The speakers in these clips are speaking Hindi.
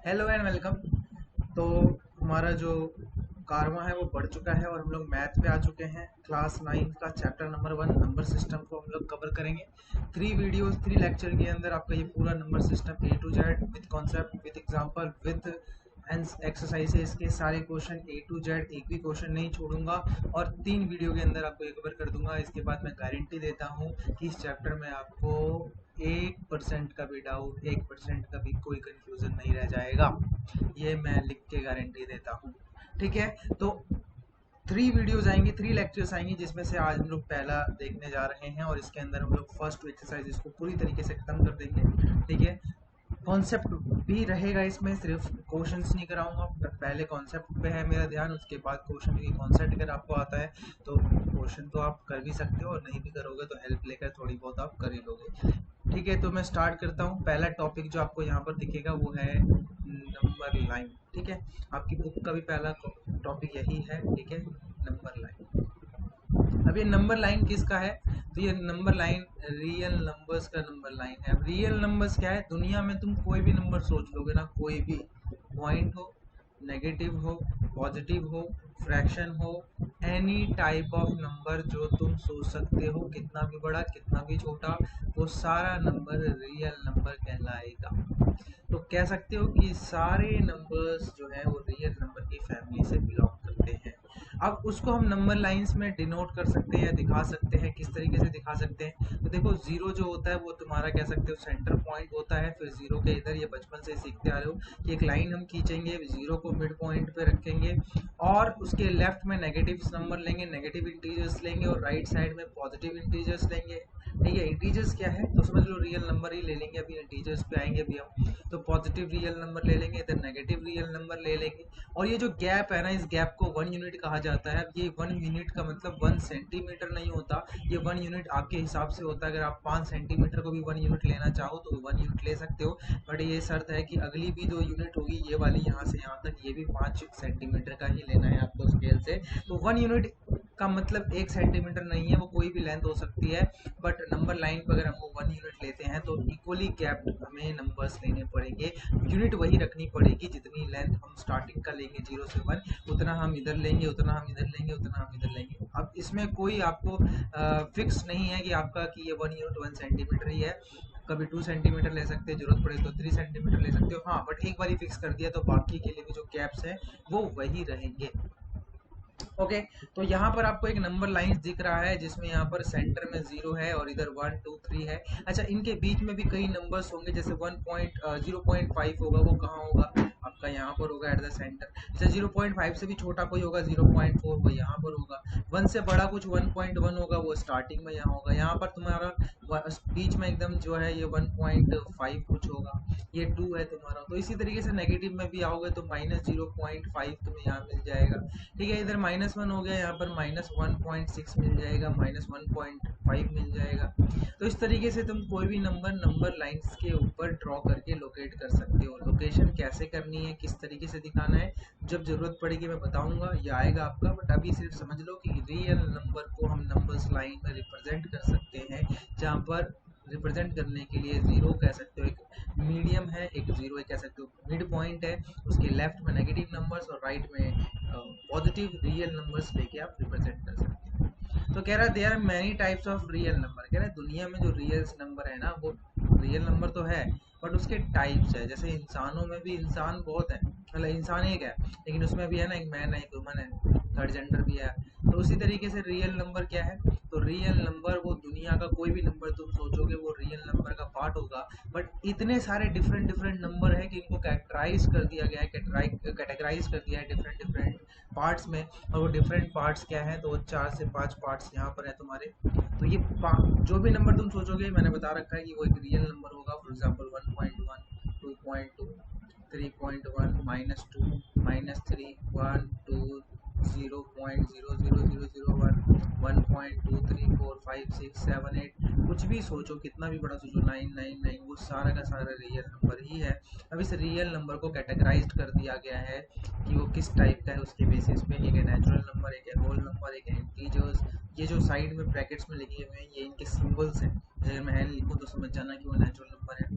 Hello and welcome. तो हमारा जो कारवां है वो बढ़ चुका है और हम लोग मैथ पे आ चुके हैं। क्लास 9 का चैप्टर नंबर 1 नंबर सिस्टम को हम लोग कवर करेंगे। 3 वीडियोस 3 लेक्चर के अंदर आपका ये पूरा number system A to Z with concept with example with and exercises के सारे क्वेश्चन ए टू जेड, एक भी क्वेश्चन नहीं छोड़ूंगा और 3 वीडियो के अंदर आपको ये कवर कर दूंगा। इसके बाद मैं गारंटी देता हूँ कि इस चैप्टर में आपको 1% का भी डाउट, 1% का भी कोई कंफ्यूजन नहीं रह जाएगा। ये मैं लिख के गारंटी देता हूँ। ठीक है, तो 3 वीडियोज आएंगी, 3 लेक्चर्स आएंगी, जिसमें से आज हम लोग पहला देखने जा रहे हैं और इसके अंदर हम लोग फर्स्ट एक्सरसाइज इसको पूरी तरीके से खत्म कर देंगे। ठीक है, कॉन्सेप्ट भी रहेगा इसमें, सिर्फ क्वेश्चंस नहीं कराऊंगा। पहले कॉन्सेप्ट पे है मेरा ध्यान, उसके बाद क्वेश्चन की कॉन्सेप्ट अगर आपको आता है तो क्वेश्चन तो आप कर भी सकते हो और नहीं भी करोगे तो हेल्प लेकर थोड़ी बहुत आप कर ही लोगे। ठीक है, तो मैं स्टार्ट करता हूँ। पहला टॉपिक जो आपको यहाँ पर दिखेगा वो है नंबर लाइन। ठीक है, आपकी बुक का भी पहला टॉपिक यही है। ठीक है, नंबर लाइन। अब ये नंबर लाइन किसका है? तो ये नंबर लाइन रियल नंबर्स का नंबर लाइन है। अब रियल नंबर्स क्या है? दुनिया में तुम कोई भी नंबर सोच लोगे ना, कोई भी, पॉइंट हो, नेगेटिव हो, पॉजिटिव हो, फ्रैक्शन हो, एनी टाइप ऑफ नंबर जो तुम सोच सकते हो, कितना भी बड़ा कितना भी छोटा, वो सारा नंबर रियल नंबर कहलाएगा। तो कह सकते हो कि सारे नंबर्स जो है वो रियल नंबर की फैमिली से बिलोंग करते हैं। अब उसको हम नंबर लाइंस में डिनोट कर सकते हैं या दिखा सकते हैं। किस तरीके से दिखा सकते हैं? तो देखो, जीरो जो होता है वो तुम्हारा कह सकते हो सेंटर पॉइंट होता है। फिर जीरो के इधर, ये बचपन से सीखते आ रहे हो कि एक लाइन हम खींचेंगे, जीरो को मिड पॉइंट पे रखेंगे और उसके लेफ्ट में नेगेटिव नंबर लेंगे, नेगेटिव इंटीजर्स लेंगे और राइट साइड में पॉजिटिव इंटीजर्स लेंगे। ठीक है, इंटीजर्स क्या है तो समझ लो रियल नंबर ही ले लेंगे। अभी इंटीजर्स पे आएंगे अभी हम। तो पॉजिटिव रियल नंबर ले लेंगे, इधर नेगेटिव रियल नंबर ले लेंगे। और ये जो गैप है ना, इस गैप को 1 यूनिट कहा जाता है। अब ये 1 यूनिट का मतलब 1 सेंटीमीटर नहीं होता, ये 1 यूनिट आपके हिसाब से होता है। अगर आप 5 सेंटीमीटर को भी 1 यूनिट लेना चाहो तो 1 यूनिट ले सकते हो, बट ये शर्त है कि अगली भी 2 यूनिट होगी, ये वाली यहाँ से यहाँ तक, ये भी 5 सेंटीमीटर का ही लेना है आपको स्केल से। तो 1 यूनिट का मतलब 1 सेंटीमीटर नहीं है, वो कोई भी लेंथ हो सकती है। बट नंबर लाइन पर अगर हम वो 1 यूनिट लेते हैं तो इक्वली गैप हमें नंबर्स लेने पड़ेंगे। यूनिट वही रखनी पड़ेगी, जितनी लेंथ हम स्टार्टिंग का लेंगे 0 से 1, उतना हम इधर लेंगे, उतना हम इधर लेंगे, उतना हम इधर लेंगे। अब इसमें कोई आपको फिक्स नहीं है कि आपका कि ये 1 यूनिट 1 सेंटीमीटर ही है। कभी 2 सेंटीमीटर ले सकते हैं, जरूरत पड़े तो 3 सेंटीमीटर ले सकते हो। हाँ, बट एक बार फिक्स कर दिया तो बाकी के लिए भी जो गैप्स है वो वही रहेंगे। ओके, तो यहाँ पर आपको एक नंबर लाइन दिख रहा है जिसमें यहाँ पर सेंटर में 0 है और इधर 1 2 3 है। अच्छा, इनके बीच में भी कई नंबर्स होंगे, जैसे 0.5 होगा, वो कहाँ होगा? आपका यहाँ पर होगा एट द सेंटर। अच्छा, 0.5 से भी छोटा कोई होगा 0.4, वो यहाँ पर होगा। 1 से बड़ा कुछ 1.1 होगा, वो स्टार्टिंग में यहाँ होगा। यहाँ पर तुम्हारा बीच में एकदम जो है ये 1.5 कुछ होगा, ये 2 है तुम्हारा। तो इसी तरीके से नेगेटिव में भी आओगे तो -0.5 तुम्हें यहाँ मिल जाएगा। ठीक है, इधर -1 हो गया, यहाँ पर -1.6 मिल जाएगा, -1.5 मिल जाएगा। तो इस तरीके से तुम कोई भी नंबर नंबर लाइंस के ऊपर ड्रॉ करके लोकेट कर सकते हो। लोकेशन कैसे करनी है, किस तरीके से दिखाना है, जब जरूरत पड़ेगी मैं बताऊंगा, ये आएगा आपका। बट अभी सिर्फ समझ लो कि रियल नंबर को हम नंबर्स लाइन में रिप्रेजेंट कर सकते हैं, जहाँ पर रिप्रेजेंट करने के लिए जीरो कह सकते हो, एक मीडियम है, एक जीरो कह सकते हो मिड पॉइंट है, उसके लेफ्ट में नेगेटिव नंबर्स और राइट में पॉजिटिव रियल नंबर्स लेके आप रिप्रेजेंट कर सकते हैं। तो कह रहा है there are many types of real number. कह रहा है दुनिया में जो रियल नंबर है ना, वो रियल नंबर तो है बट उसके टाइप्स है। जैसे इंसानों में भी इंसान बहुत है, मतलब इंसान एक है लेकिन उसमें भी है ना, एक मैन है, एक वुमन है, थर्ड जेंडर भी है। तो उसी तरीके से रियल नंबर क्या है? तो रियल नंबर वो दुनिया का कोई भी नंबर तुम सोचोगे वो रियल नंबर का पार्ट होगा। बट इतने सारे डिफरेंट डिफरेंट नंबर है कि इनको कैटेगराइज कर दिया गया है, कैटेगराइज कर दिया है डिफरेंट डिफरेंट पार्ट्स में। और वो डिफरेंट पार्ट्स क्या है? तो 4 से 5 पार्ट्स यहाँ पर है तुम्हारे। तो ये जो भी नंबर तुम सोचोगे मैंने बता रखा है कि वो एक रियल नंबर होगा। फॉर एग्जाम्पल 1.1, 2.2, 3.1, -2, -3, 1 2, 0.00001, 1.2 3 4 5 6 7 8, कुछ भी सोचो, कितना भी बड़ा सोचो, 999, वो सारा का सारा रियल नंबर ही है। अब इस रियल नंबर को कैटेगराइज कर दिया गया है कि वो किस टाइप का है, उसके बेसिस पे। एक है नेचुरल नंबर, एक है होल नंबर, एक है इंटीजर्स। ये जो साइड में ब्रैकेट्स में लिखे हुए हैं ये इनके सिंबल्स हैं। अगर मैं एन लिखूँ तो समझ जाना कि वो नेचुरल नंबर है।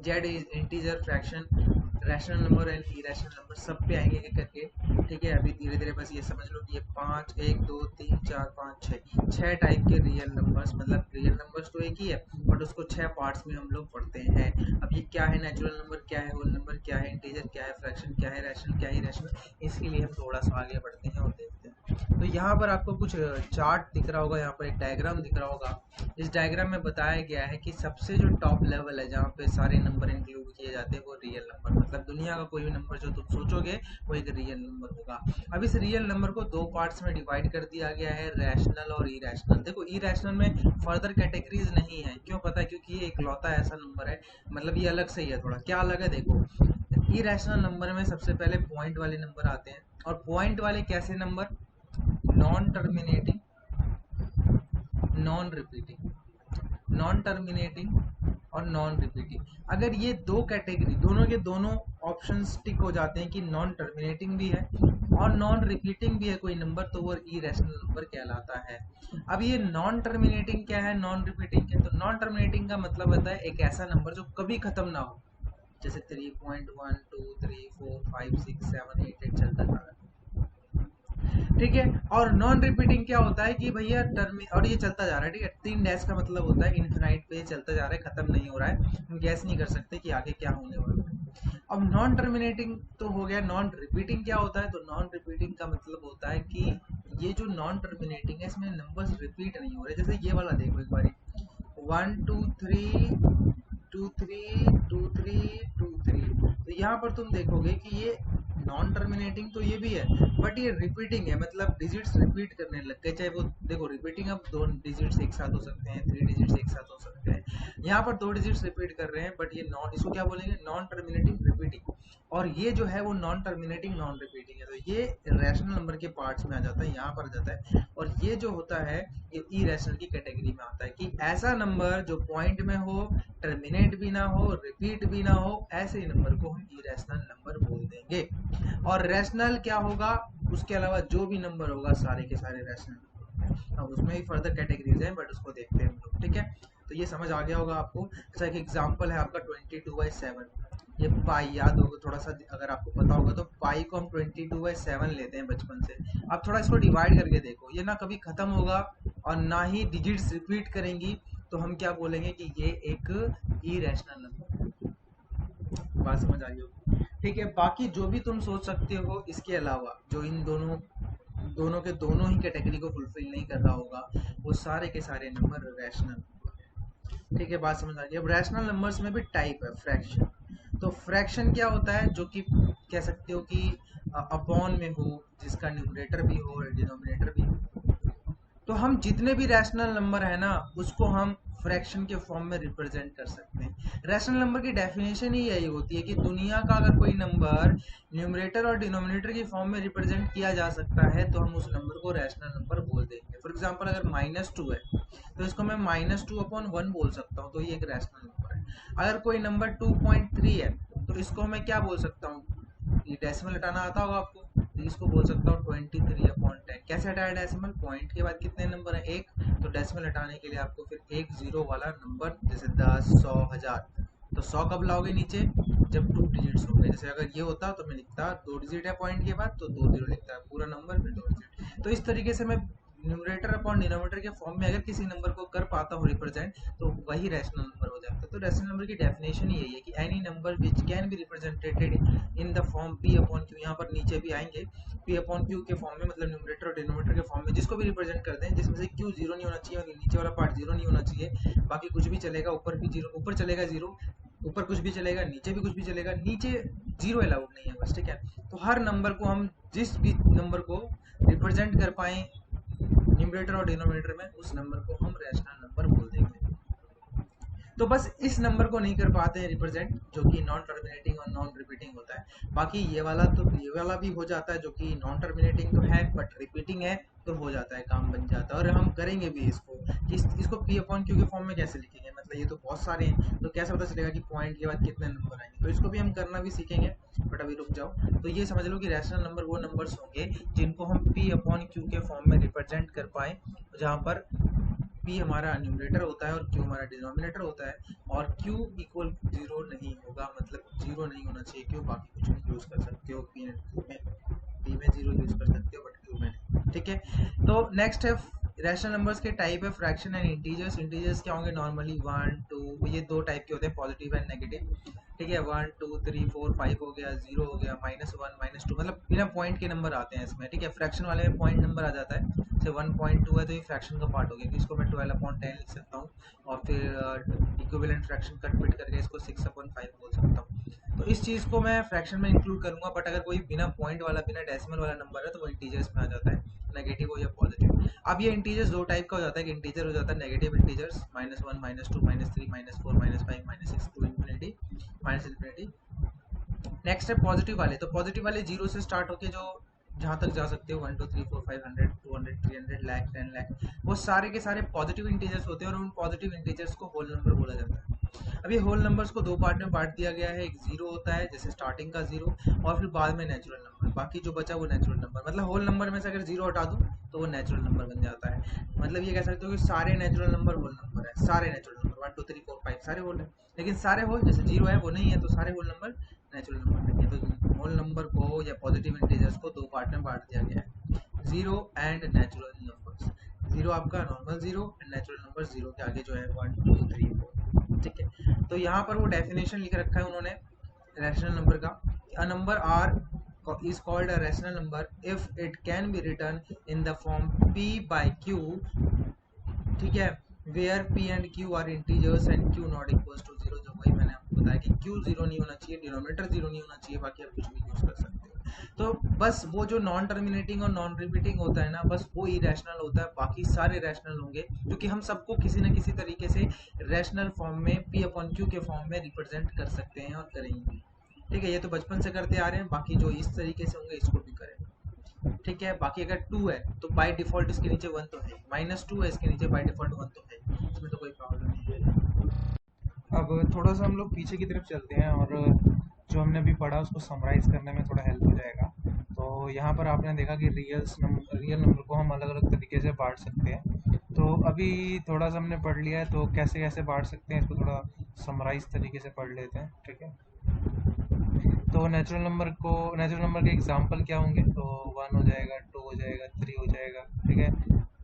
Z is integer fraction, rational number and irrational number सब पे आएंगे एक करके। ठीक है, अभी धीरे धीरे बस ये समझ लो कि ये 5 1 2 3 4 5 6 टाइप के रियल नंबर्स, मतलब रियल नंबर्स तो एक ही है बट उसको 6 पार्ट्स में हम लोग पढ़ते हैं। अब ये क्या है, नेचुरल नंबर क्या है, होल नंबर क्या है, इंटीजर क्या है, फ्रैक्शन क्या है, रैशनल क्या है, इरेशनल, इसके लिए हम थोड़ा सा आगे बढ़ते हैं और देखते हैं। तो यहाँ पर आपको कुछ चार्ट दिख रहा होगा, यहाँ पर एक डायग्राम दिख रहा होगा। इस डायग्राम में बताया गया है कि सबसे जो टॉप लेवल है जहाँ पे सारे नंबर इंक्लूड किए जाते हैं वो रियल नंबर, मतलब दुनिया का कोई भी नंबर जो तुम सोचोगे वो एक रियल नंबर होगा। अब इस रियल नंबर को दो पार्ट्स में डिवाइड कर दिया गया है, रैशनल और इरेशनल। देखो इरेशनल में फर्दर कैटेगरीज नहीं है, क्यों पता है, क्योंकि ये इकलौता ऐसा नंबर है, मतलब ये अलग से ही है। थोड़ा क्या अलग है देखो, इरेशनल नंबर में सबसे पहले पॉइंट वाले नंबर आते हैं, और पॉइंट वाले कैसे number, non terminating, non repeating, non terminating और नॉन रिपीटिंग। अगर ये दो कैटेगरी, दोनों के दोनों ऑप्शन टिक हो जाते हैं कि नॉन टर्मिनेटिंग भी है और नॉन रिपीटिंग भी है कोई नंबर, तो वो इरेशनल नंबर कहलाता है। अब ये नॉन टर्मिनेटिंग क्या है, नॉन रिपीटिंग क्या है, तो नॉन टर्मिनेटिंग का मतलब होता है एक ऐसा नंबर जो कभी खत्म ना हो, जैसे 3.1 2 3 4 5 6 7 8 8 चलता जा रहा है। ठीक है, और नॉन रिपीटिंग क्या होता है कि भैया टर्म, और ये चलता जा रहा है। ठीक है, 3 डैश का मतलब होता है इनफिनाइट पे चलता जा रहा है, खत्म नहीं हो रहा है, हम गैस नहीं कर सकते कि आगे क्या होने वाला है। अब नॉन टर्मिनेटिंग तो हो गया, नॉन रिपीटिंग क्या होता है, तो नॉन रिपीटिंग का मतलब होता है कि ये जो नॉन टर्मिनेटिंग है इसमें नंबर्स रिपीट नहीं हो रहे। जैसे ये वाला देखो एक बारी, 1 2 3 2 3 2 3 2 3, तो यहाँ पर तुम देखोगे कि ये नॉन टर्मिनेटिंग तो ये भी है बट ये रिपीटिंग है, मतलब डिजिट्स रिपीट करने लग गए। चाहे वो देखो रिपीटिंग, अब दो डिजिट्स एक साथ हो सकते हैं, 3 डिजिट्स एक साथ हो सकते हैं, यहाँ पर 2 डिजिट्स रिपीट कर रहे हैं बट ये नॉन, इसको क्या बोलेंगे, नॉन टर्मिनेटिंग रिपीटिंग। और ये जो है वो नॉन टर्मिनेटिंग नॉन रिपीटिंग है, तो ये रैशनल नंबर के पार्ट्स में आ जाता है, यहाँ पर आ जाता है। और ये जो होता है ये इरेशनल की कैटेगरी में आता है कि ऐसा नंबर जो पॉइंट में हो, टर्मिनेट भी ना हो, रिपीट भी ना हो, ऐसे ही नंबर को हम इरेशनल नंबर बोल देंगे। और रैशनल क्या होगा, उसके अलावा जो भी नंबर होगा सारे के सारे रैशनल। अब उसमें भी फर्दर कैटेगरीज हैं बट उसको देखते हैं हम लोग। ठीक है, तो ये समझ आ गया होगा आपको। अच्छा एक एग्जांपल है आपका 22/7, ये पाई याद होगा थोड़ा सा, अगर आपको पता होगा तो पाई को हम 22/7 लेते हैं बचपन से। अब थोड़ा इसको डिवाइड करके देखो, ये ना कभी खत्म होगा और ना ही डिजिट्स रिपीट करेंगी, तो हम क्या बोलेंगे कि ये एक इरेशनल नंबर। बात समझ आई होगी। ठीक है, बाकी जो भी तुम सोच सकते हो इसके अलावा, जो इन दोनों दोनों के दोनों ही कैटेगरी को फुलफिल नहीं कर रहा होगा, वो सारे के सारे नंबर रैशनल। ठीक है, बात समझ आ गई। अब रैशनल नंबर्स में भी टाइप है, फ्रैक्शन। तो फ्रैक्शन क्या होता है, जो कि कह सकते हो कि अपॉन में हो, जिसका न्यूमरेटर भी हो और डिनोमिनेटर भी हो। तो हम जितने भी रैशनल नंबर है ना उसको हम फ्रैक्शन के फॉर्म में रिप्रेजेंट कर सकते हैं। रैशनल नंबर की डेफिनेशन ही यही होती है कि दुनिया का अगर कोई नंबर न्यूमरेटर और डिनोमिनेटर की फॉर्म में रिप्रेजेंट किया जा सकता है तो हम उस नंबर को रैशनल नंबर बोल देंगे। फॉर एग्जांपल अगर -2 है तो इसको मैं -2/1 बोल सकता हूँ, तो ये एक रैशनल नंबर है। अगर कोई नंबर 2.3 है तो इसको मैं क्या बोल सकता हूँ, ये डेसिमल हटाना आता होगा आपको, तो इसको बोल सकता हूँ 23/10। कैसे हटाया डेसिमल, पॉइंट के बाद कितने नंबर है, एक, तो डेसिमल हटाने के लिए आपको फिर एक जीरो वाला नंबर, जैसे 10 100 1000, तो 100 कब लाओगे नीचे, जब 2 डिजिट्स होंगे। जैसे अगर ये होता तो मैं लिखता 2 डिजिट है पॉइंट के बाद तो 2 जीरो लिखता है, पूरा नंबर फिर 2 डिजिट। तो इस तरीके से मैं न्यूमरेटर अपॉन डिनोमिनेटर के फॉर्म में अगर किसी नंबर को कर पाता हूँ रिप्रेजेंट, तो वही रैशनल नंबर हो जाता है। तो रैशनल नंबर की डेफिनेशन ही यही है कि any number which can be represented in the form p upon q, यहाँ पर नीचे भी आएंगे, p अपॉन q के फॉर्म में, मतलब न्यूमरेटर और डिनोमिनेटर के फॉर्म में जिसको भी रिप्रेजेंट करते हैं, जिसमें से q जीरो नहीं होना चाहिए, नीचे वाला पार्ट जीरो नहीं होना चाहिए, बाकी कुछ भी चलेगा, ऊपर भी जीरो, ऊपर चलेगा जीरो, ऊपर कुछ भी चलेगा, नीचे भी कुछ भी चलेगा, नीचे जीरो अलाउड नहीं है बस। ठीक है, तो हर नंबर को हम जिस भी नंबर को रिप्रेजेंट कर पाए न्यूमरेटर और डिनोमिनेटर में, उस नंबर को हम रैशनल नंबर बोल देंगे। तो बस इस नंबर को नहीं कर पाते हैं रिप्रेजेंट, जो कि नॉन टर्मिनेटिंग और नॉन रिपीटिंग होता है। बाकी ये वाला भी हो जाता है, जो कि नॉन टर्मिनेटिंग तो है बट रिपीटिंग है, तो हो जाता है, काम बन जाता है। और हम करेंगे भी इसको कि इसको p अपॉन q के फॉर्म में कैसे लिखेंगे, मतलब ये तो बहुत सारे हैं, तो कैसे पता चलेगा कि पॉइंट के बाद कितने नंबर आएंगे, तो इसको भी हम करना भी सीखेंगे, बट अभी रुक जाओ। तो ये समझ लो कि रैशनल नंबर वो नंबर्स होंगे जिनको हम p अपॉन q के फॉर्म में रिप्रेजेंट कर पाए, जहाँ पर p हमारा न्यूमरेटर होता है और q हमारा डिनोमिनेटर होता है, और q इक्वल 0 नहीं होगा, मतलब 0 नहीं होना चाहिए। क्यों? बाकी कुछ नहीं यूज कर सकते हो p में 0 यूज कर सकते हो, बट q में नहीं। ठीक है, तो नेक्स्ट है रैशनल नंबर्स के टाइप है फ्रैक्शन एंड इंटीजर्स। इंटीजर्स क्या होंगे? नॉर्मली 1 2, ये दो टाइप के होते हैं, पॉजिटिव एंड नेगेटिव। ठीक है, 1 2 3 4 5 हो गया, 0 हो गया, -1 -2, मतलब बिना पॉइंट के नंबर आते हैं इसमें। ठीक है, फ्रैक्शन वाले में पॉइंट नंबर आ जाता है, जैसे 1.2 है तो ये फ्रैक्शन का पार्ट हो गया, इसको मैं 12/10 लिख सकता हूँ, और फिर इक्विवेलेंट फ्रैक्शन कट पिट करके इसको 6/5 बोल सकता हूँ। तो इस चीज़ को मैं फ्रैक्शन में इंक्लूड करूंगा, बट अगर कोई बिना पॉइंट वाला, बिना डेसिमल वाला नंबर है तो वो इंटीजर्स में आ जाता है, नेगेटिव हो या पॉजिटिव। अब ये इंटीजर्स दो टाइप का हो जाता है, कि इंटीजर हो जाता है negative integers, -1 -2 -3 -4 -5 -6 to infinity -infinity. Next है पॉजिटिव वाले। तो पॉजिटिव वाले 0 से स्टार्ट होके जो जहाँ तक जा सकते हो, 1 2 3 4 5 100 200 300 लाख 10 लाख, वो सारे के सारे पॉजिटिव इंटीजर्स होते हैं, और उन पॉजिटिव इंटीजर्स को होल नंबर बोला जाता है। अब ये होल नंबर्स को दो पार्ट में बांट दिया गया है, एक 0 होता है जैसे स्टार्टिंग का 0, और फिर बाद में नेचुरल नंबर, बाकी जो बचा वो नेचुरल नंबर। मतलब होल नंबर में से अगर 0 हटा दूँ तो वो नेचुरल नंबर बन जाता है। मतलब ये कह सकते हो कि सारे नेचुरल नंबर होल नंबर है, सारे नेचुरल नंबर 1 2 3 4 5 सारे होल है, लेकिन सारे होल जैसे 0 है वो नहीं है, तो सारे होल नंबर नेचुरल नंबर नहीं है। तो होल नंबर को या पॉजिटिव इंटीजर्स को दो पार्ट में बांट दिया गया है, 0 एंड नेचुरल नंबर्स। 0 आपका नॉर्मल 0 एंड नेचुरल नंबर 0 के आगे जो है 1 2 3 4। ठीक है, तो यहाँ पर वो डेफिनेशन लिख रखा है उन्होंने रैशनल नंबर का। A number r is called a rational number if it can be written in the form p by q। ठीक है, where p and q are integers and q not equals to 0। जो वही मैंने आपको बताया कि q 0 नहीं होना चाहिए, डिनोमिनेटर 0 नहीं होना चाहिए, बाकी आप कुछ भी यूज कर सकते हो। तो बस वो जो नॉन टर्मिनेटिंग और नॉन रिपीटिंग होता है ना, बस वो इरेशनल होता है, बाकी सारे रैशनल होंगे, क्योंकि हम सबको किसी न किसी तरीके से रैशनल फॉर्म में p/q के फॉर्म में रिप्रेजेंट कर सकते हैं और करेंगे। ठीक है, ये तो बचपन से करते आ रहे हैं, बाकी जो इस तरीके से होंगे इसको भी करें। ठीक है, बाकी अगर 2 है तो बाय डिफॉल्ट इसके नीचे 1 तो है, -2 है इसके नीचे बाय डिफॉल्ट 1 तो है, इसमें तो कोई प्रॉब्लम नहीं है। अब थोड़ा सा हम लोग पीछे की तरफ चलते हैं, और जो हमने अभी पढ़ा उसको समराइज करने में थोड़ा हेल्प हो जाएगा। तो यहाँ पर आपने देखा कि रियल नंबर को हम अलग अलग तरीके से बांट सकते हैं। तो अभी थोड़ा सा हमने पढ़ लिया है, तो कैसे कैसे बांट सकते हैं इसको थोड़ा समराइज तरीके से पढ़ लेते हैं। ठीक है, तो नेचुरल नंबर के एग्जांपल क्या होंगे? तो 1 हो जाएगा, 2 हो जाएगा, 3 हो जाएगा, ठीक है,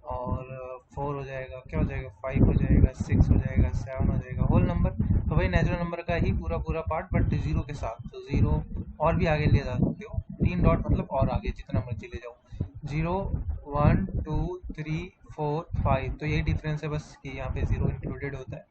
और 4 हो जाएगा, क्या हो जाएगा, 5 हो जाएगा, 6 हो जाएगा, 7 हो जाएगा, होल नंबर। तो वही नेचुरल नंबर का ही पूरा पार्ट, बट 0 के साथ। तो 0 और भी आगे ले जा सकते हो, 3 डॉट मतलब और आगे जितना मर्जी ले जाओ, 0 1 2 3 4 5। तो यही डिफरेंस है बस कि यहाँ पे 0 इंक्लूडेड होता है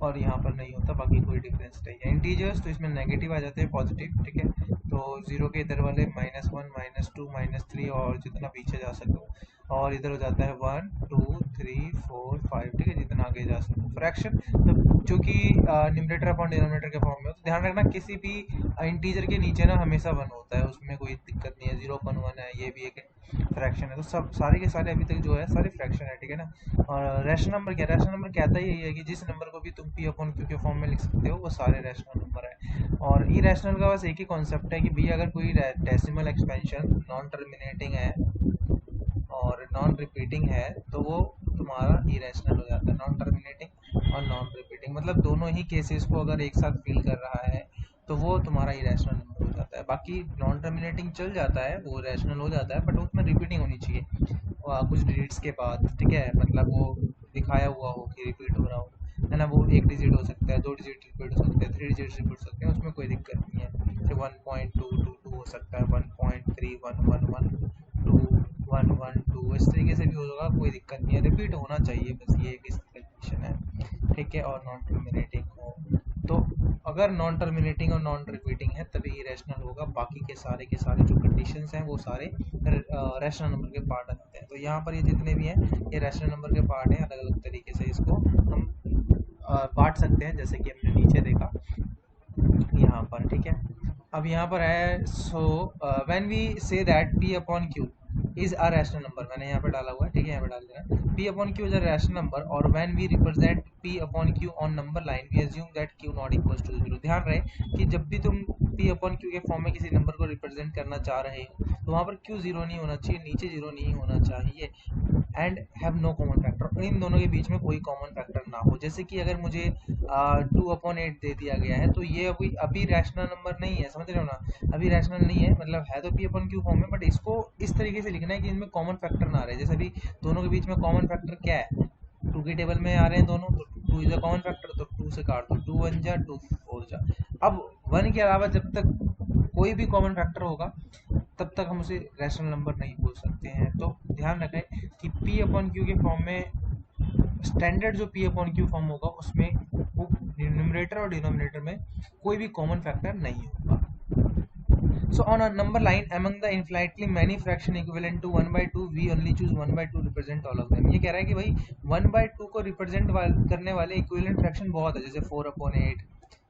और यहाँ पर नहीं होता, बाकी कोई डिफरेंस नहीं है। इंटीजर्स तो इसमें नेगेटिव आ जाते हैं, पॉजिटिव। ठीक है, तो 0 के इधर वाले -1 -2 -3 और जितना पीछे जा सको, और इधर हो जाता है 1 2 3 4 5। ठीक है, जितना आगे जा सको। फ्रैक्शन तो जो कि न्यूमरेटर अपॉन डिनोमिनेटर के फॉर्म में, तो ध्यान रखना किसी भी इंटीजर के नीचे ना हमेशा 1 होता है, उसमें कोई दिक्कत नहीं है। 0/1 है, ये भी एक फ्रैक्शन है। तो सब सारे के सारे अभी तक जो है सारे फ्रैक्शन है। ठीक है ना। और रैशनल नंबर क्या? रैशनल नंबर कहता ही यही है कि जिस नंबर को भी तुम p/q के फॉर्म में लिख सकते हो वो सारे रैशनल नंबर है। और इरेशनल का बस एक ही कॉन्सेप्ट है कि भैया अगर कोई डेसिमल एक्सपेंशन नॉन टर्मिनेटिंग है और नॉन रिपीटिंग है तो वो तुम्हारा इरेशनल हो जाता है। नॉन टर्मिनेटिंग और नॉन रिपीटिंग मतलब दोनों ही केसेस को अगर एक साथ फील कर रहा है तो वो तुम्हारा इरेशनल नंबर हो जाता है। बाकी नॉन टर्मिनेटिंग चल जाता है, वो रैशनल हो जाता है, बट उसमें रिपीटिंग होनी चाहिए कुछ डिजिट्स के बाद। ठीक है, मतलब वो दिखाया हुआ हो कि रिपीट हो रहा हो, है ना। वो 1 डिजिट हो सकता है, 2 डिजिट रिपीट हो सकते हैं, 3 डिजिट रिपीट हो सकते हैं, उसमें कोई दिक्कत नहीं है। जैसे 1.222 हो सकता है, 1.3111 112 इस तरीके से भी होगा, कोई दिक्कत नहीं है। रिपीट होना चाहिए, बस ये एक इसकी कंडीशन है। ठीक है, और नॉन टर्मिनेटिंग हो तो अगर नॉन टर्मिनेटिंग और नॉन रिपीटिंग है तभी रैशनल होगा। बाकी के सारे जो कंडीशंस हैं वो सारे रैशनल नंबर के पार्ट आते हैं। तो यहाँ पर ये जितने भी हैं ये रैशनल नंबर के पार्ट हैं। अलग अलग तरीके से इसको हम बांट सकते हैं, जैसे कि हमने नीचे देखा यहाँ पर। ठीक है, अब यहाँ पर है so when we say that p/q is a rational number, मैंने यहाँ पे डाला हुआ है। ठीक है, यहाँ पे डाल देना p/q is a rational number और when we represent p/q on number line we assume that q not equals to 0। ध्यान रहे कि जब भी तुम पी अपॉन क्यू के फॉर्म में किसी नंबर को रिप्रेजेंट करना चाह रहे हो तो वहाँ पर क्यू जीरो नहीं होना चाहिए, नीचे जीरो नहीं होना चाहिए, and have no common factor, इन दोनों के बीच में कोई कॉमन फैक्टर ना हो। जैसे कि अगर मुझे 2/8 दे दिया गया है तो ये अभी रैशनल नंबर नहीं है, समझ रहे हो ना, अभी रैशनल नहीं है, मतलब है तो पी अपन क्यू फॉर्म में, बट इसको इस तरीके से लिखना है कि इनमें कॉमन फैक्टर ना रहे। जैसे अभी दोनों के बीच में कॉमन फैक्टर क्या है, 2 की टेबल में आ रहे हैं दोनों, तो 2 इज अ कॉमन फैक्टर, तो 2 से काट दो, 2 1 जा 2 4 जा। अब 1 के अलावा जब तक कोई भी कॉमन फैक्टर होगा तब तक हम उसे रैशनल नंबर नहीं बोल सकते हैं। तो ध्यान रखें कि पी अपॉन क्यू के फॉर्म में स्टैंडर्ड जो पी अपॉन क्यू फॉर्म होगा उसमें न्यूमरेटर और डिनोमिनेटर में कोई भी कॉमन फैक्टर नहीं होगा। So on a number line among the infinitely many fraction equivalent to 1/2 we only choose 1/2 represent all of them। ये कह रहा है कि भाई 1/2 को रिप्रेजेंट करने वाले इक्विवेलेंट फ्रैक्शन बहुत है, जैसे 4/8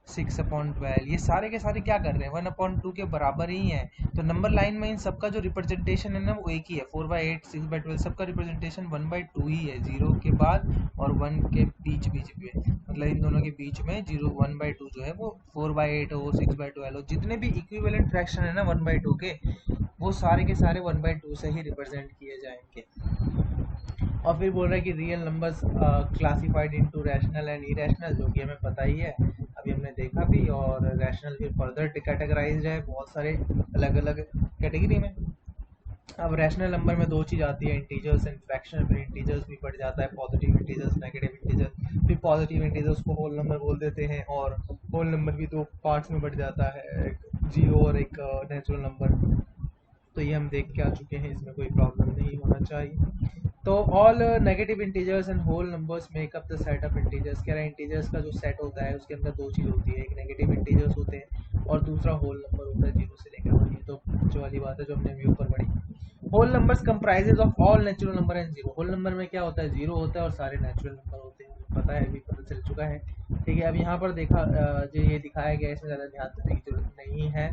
6/12, ये सारे के सारे क्या कर रहे हैं 1/2 के बराबर ही हैं। तो नंबर लाइन में इन सबका जो रिप्रेजेंटेशन है ना वो एक ही है, 4/8 6/12 सबका रिप्रेजेंटेशन 1/2 ही है, 0 के बाद और 1 के बीच बीच में, मतलब इन दोनों के बीच में 1/2 जो है वो 4/8 हो 6/12 हो, जितने भी इक्विवेलेंट फ्रैक्शन है ना 1/2 के वो सारे के सारे 1/2 से ही रिप्रेजेंट किए जाएंगे। और फिर बोल रहा है कि real numbers classified into rational and irrational, जो कि हमें पता ही है, अभी हमने देखा भी, और रैशनल फिर फर्दर कैटेगराइज्ड है बहुत सारे अलग अलग कैटेगरी में। अब रैशनल नंबर में दो चीज़ आती है, इंटीजर्स एंड फ्रैक्शन। फिर इंटीजर्स भी बढ़ जाता है, पॉजिटिव इंटीजर्स नेगेटिव इंटीजर्स, फिर पॉजिटिव इंटीजर्स को होल नंबर बोल देते हैं, और होल नंबर भी दो पार्ट्स में बढ़ जाता है, एक जीरो और एक नेचुरल नंबर। तो ये हम देख के आ चुके हैं, इसमें कोई प्रॉब्लम नहीं होना चाहिए। तो all negative integers and whole numbers make up the set of integers. कह रहे हैं इंटीजर्स का जो सेट होता है उसके अंदर दो चीज़ होती है, एक नेगेटिव इंटीजर्स होते हैं और दूसरा होल नंबर होता है, जीरो से लेकर 1। ये तो जो वाली बात है जो हमने अभी ऊपर पढ़ी। Whole numbers comprises of all natural number and zero. Whole number में क्या होता है, जीरो होता है और सारे नेचुरल नंबर होते हैं, पता है, अभी पता चल चुका है। ठीक है, अब यहाँ पर देखा जो ये दिखाया गया है इसमें ज़्यादा ध्यान देने की जरूरत नहीं है,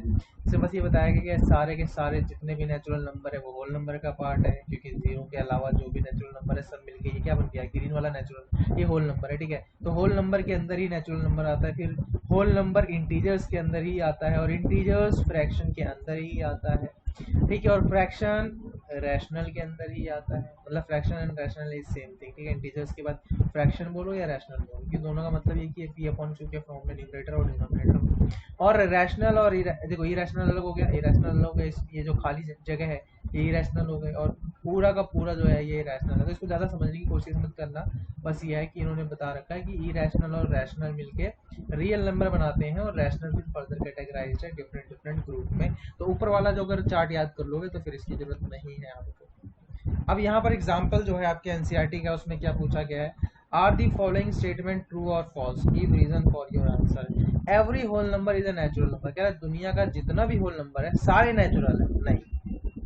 सिर्फ बस ये बताया गया कि सारे के सारे जितने भी नेचुरल नंबर है वो होल नंबर का पार्ट है, क्योंकि जीरो के अलावा जो भी नेचुरल नंबर है सब मिलके ये क्या बन गया, ग्रीन वाला नेचुरल, ये होल नंबर है। ठीक है, तो होल नंबर के अंदर ही नेचुरल नंबर आता है, फिर होल नंबर इंटीजर्स के अंदर ही आता है, और इंटीजर्स फ्रैक्शन के अंदर ही आता है। ठीक है, और फ्रैक्शन रैशनल के अंदर ही आता है, मतलब fraction and rational is same thing. ठीक है, इंटीजर्स के बाद फ्रैक्शन बोलो या रैशनल बोलो, कि दोनों का मतलब ये कि पी अपॉन क्यू के फॉर्म में न्यूमरेटर और डिनोमिनेटर। और रैशनल और देखो इरेशनल अलग हो गया, इरेशनल अलग हो गया, ये जो खाली जगह है ये इरेशनल हो गए, और पूरा का पूरा जो है ये रैशनल है। तो इसको ज़्यादा समझने की कोशिश मत करना, बस ये है कि इन्होंने बता रखा है कि इरेशनल और रैशनल मिलके रियल नंबर बनाते हैं, और रैशनल फिर फर्दर कैटेगराइज्ड है डिफरेंट डिफरेंट ग्रुप में। तो ऊपर वाला जो अगर चार्ट याद कर लोगे तो फिर इसकी जरूरत नहीं है आपको। अब यहाँ पर एग्जाम्पल जो है आपके एनसीईआरटी का, उसमें क्या पूछा गया है, are the following statement true और false, give reason for your answer. Every whole number is a natural number. क्या है, दुनिया का जितना भी होल नंबर है सारे नेचुरल है?